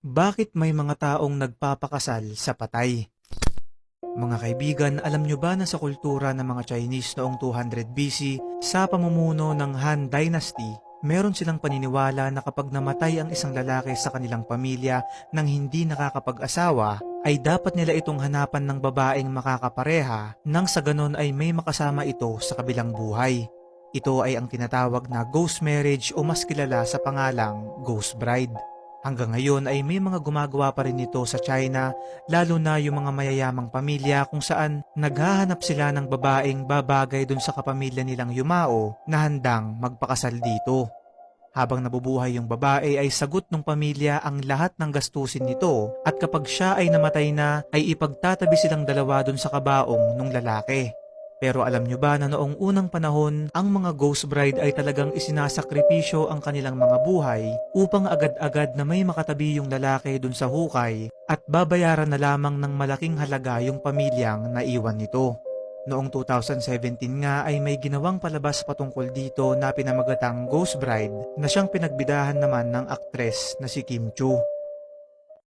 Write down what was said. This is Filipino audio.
Bakit may mga taong nagpapakasal sa patay? Mga kaibigan, alam nyo ba na sa kultura ng mga Chinese noong 200 BC, sa pamumuno ng Han Dynasty, meron silang paniniwala na kapag namatay ang isang lalaki sa kanilang pamilya nang hindi nakakapag-asawa, ay dapat nila itong hanapan ng babaeng makakapareha nang sa ganon ay may makasama ito sa kabilang buhay. Ito ay ang tinatawag na ghost marriage o mas kilala sa pangalang ghost bride. Hanggang ngayon ay may mga gumagawa pa rin nito sa China, lalo na yung mga mayayamang pamilya kung saan naghahanap sila ng babaeng babagay dun sa kapamilya nilang yumao na handang magpakasal dito. Habang nabubuhay yung babae ay sagot ng pamilya ang lahat ng gastusin nito at kapag siya ay namatay na ay ipagtatabi silang dalawa dun sa kabaong nung lalaki. Pero alam nyo ba na noong unang panahon, ang mga ghost bride ay talagang isinasakripisyo ang kanilang mga buhay upang agad-agad na may makatabi yung lalaki dun sa hukay at babayaran na lamang ng malaking halaga yung pamilyang naiwan nito. Noong 2017 nga ay may ginawang palabas patungkol dito na pinamagatang Ghost Bride na siyang pinagbidahan naman ng aktres na si Kim Chu.